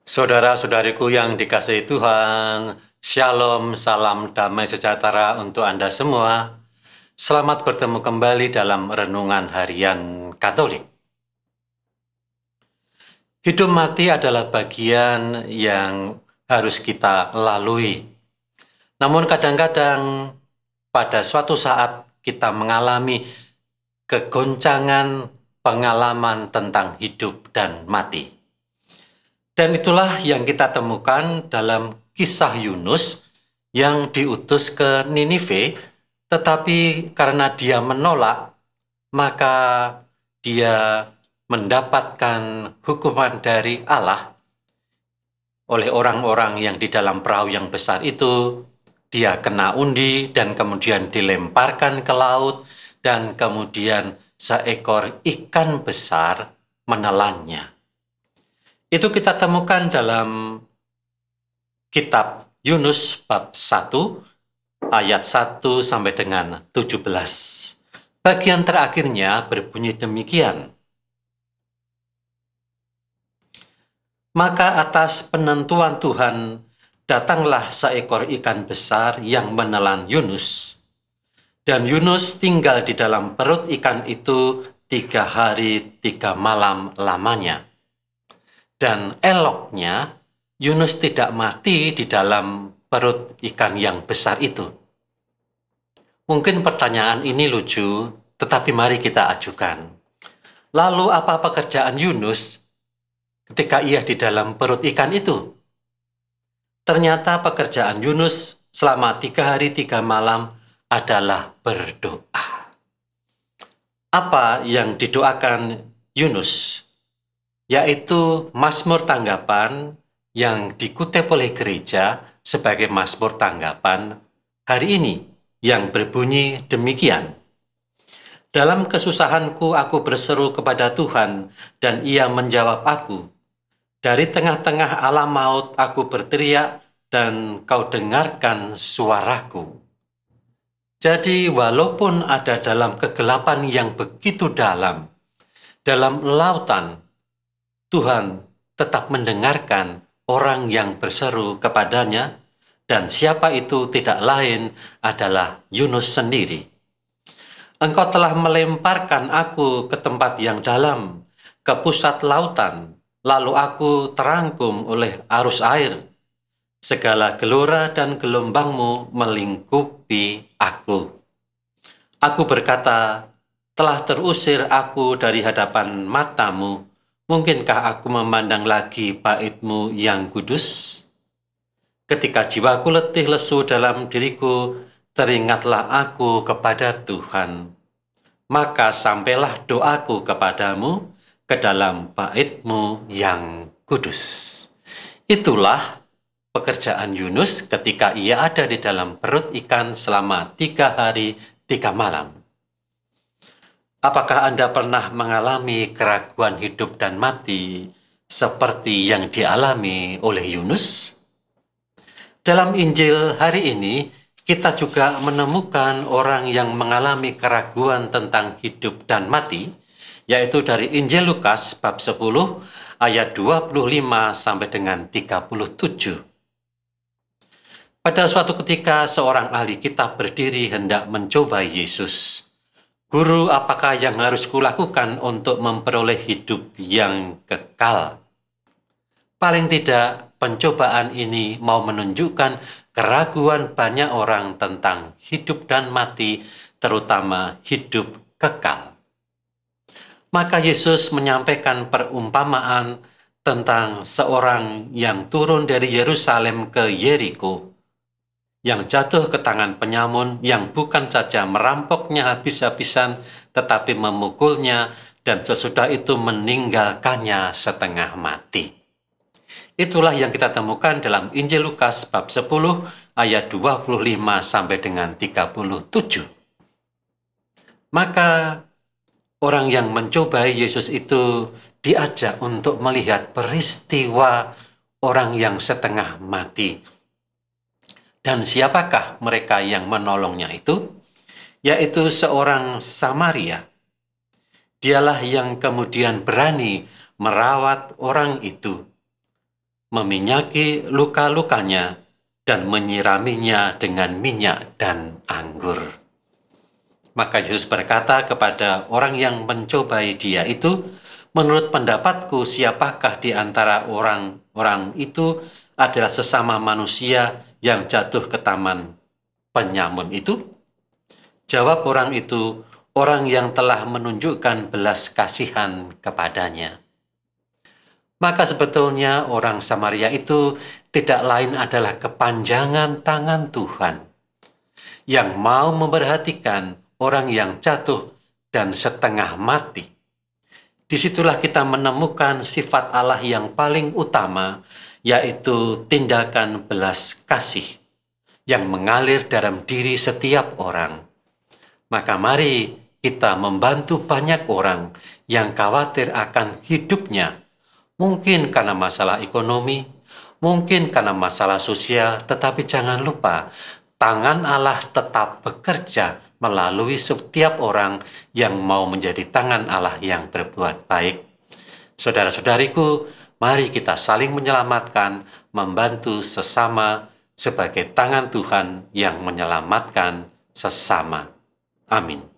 Saudara-saudariku yang dikasihi Tuhan, Shalom, salam damai sejahtera untuk Anda semua. Selamat bertemu kembali dalam Renungan Harian Katolik. Hidup mati adalah bagian yang harus kita lalui. Namun kadang-kadang pada suatu saat kita mengalami kegoncangan pengalaman tentang hidup dan mati. Dan itulah yang kita temukan dalam kisah Yunus yang diutus ke Ninive, tetapi karena dia menolak, maka dia mendapatkan hukuman dari Allah oleh orang-orang yang di dalam perahu yang besar itu. Dia kena undi dan kemudian dilemparkan ke laut, dan kemudian seekor ikan besar menelannya. Itu kita temukan dalam kitab Yunus bab 1 ayat 1 sampai dengan 17. Bagian terakhirnya berbunyi demikian. Maka atas penentuan Tuhan datanglah seekor ikan besar yang menelan Yunus. Dan Yunus tinggal di dalam perut ikan itu 3 hari 3 malam lamanya. Dan eloknya Yunus tidak mati di dalam perut ikan yang besar itu. Mungkin pertanyaan ini lucu, tetapi mari kita ajukan. Lalu apa pekerjaan Yunus ketika ia di dalam perut ikan itu? Ternyata pekerjaan Yunus selama 3 hari 3 malam adalah berdoa. Apa yang didoakan Yunus? Yaitu Mazmur tanggapan yang dikutip oleh gereja sebagai Mazmur tanggapan hari ini yang berbunyi demikian. Dalam kesusahanku aku berseru kepada Tuhan dan Ia menjawab aku. Dari tengah-tengah alam maut aku berteriak dan Kau dengarkan suaraku. Jadi walaupun ada dalam kegelapan yang begitu dalam lautan, Tuhan tetap mendengarkan orang yang berseru kepadanya, dan siapa itu tidak lain adalah Yunus sendiri. Engkau telah melemparkan aku ke tempat yang dalam, ke pusat lautan, lalu aku terangkum oleh arus air. Segala gelora dan gelombangmu melingkupi aku. Aku berkata, telah terusir aku dari hadapan matamu. Mungkinkah aku memandang lagi bait-Mu yang kudus? Ketika jiwaku letih lesu dalam diriku, teringatlah aku kepada Tuhan. Maka sampailah doaku kepadamu ke dalam bait-Mu yang kudus. Itulah pekerjaan Yunus ketika ia ada di dalam perut ikan selama 3 hari 3 malam. Apakah Anda pernah mengalami keraguan hidup dan mati seperti yang dialami oleh Yunus? Dalam Injil hari ini, kita juga menemukan orang yang mengalami keraguan tentang hidup dan mati, yaitu dari Injil Lukas bab 10 ayat 25 sampai dengan 37. Pada suatu ketika seorang ahli kitab berdiri hendak mencoba Yesus. Guru, apakah yang harus kulakukan untuk memperoleh hidup yang kekal? Paling tidak, pencobaan ini mau menunjukkan keraguan banyak orang tentang hidup dan mati, terutama hidup kekal. Maka Yesus menyampaikan perumpamaan tentang seorang yang turun dari Yerusalem ke Yeriko, yang jatuh ke tangan penyamun yang bukan saja merampoknya habis-habisan, tetapi memukulnya dan sesudah itu meninggalkannya setengah mati. Itulah yang kita temukan dalam Injil Lukas bab 10 ayat 25 sampai dengan 37. Maka orang yang mencobai Yesus itu diajak untuk melihat peristiwa orang yang setengah mati. Dan siapakah mereka yang menolongnya itu? Yaitu seorang Samaria. Dialah yang kemudian berani merawat orang itu. meminyaki luka-lukanya, dan menyiraminya dengan minyak dan anggur. Maka Yesus berkata kepada orang yang mencobai dia itu, menurut pendapatku, siapakah di antara orang-orang itu adalah sesama manusia yang jatuh ke taman penyamun itu? Jawab orang itu, orang yang telah menunjukkan belas kasihan kepadanya. Maka sebetulnya orang Samaria itu tidak lain adalah kepanjangan tangan Tuhan yang mau memperhatikan orang yang jatuh dan setengah mati. Disitulah kita menemukan sifat Allah yang paling utama, yaitu tindakan belas kasih yang mengalir dalam diri setiap orang. Maka mari kita membantu banyak orang yang khawatir akan hidupnya, mungkin karena masalah ekonomi, mungkin karena masalah sosial, tetapi jangan lupa, tangan Allah tetap bekerja melalui setiap orang yang mau menjadi tangan Allah yang berbuat baik. Saudara-saudariku, mari kita saling menyelamatkan, membantu sesama sebagai tangan Tuhan yang menyelamatkan sesama. Amin.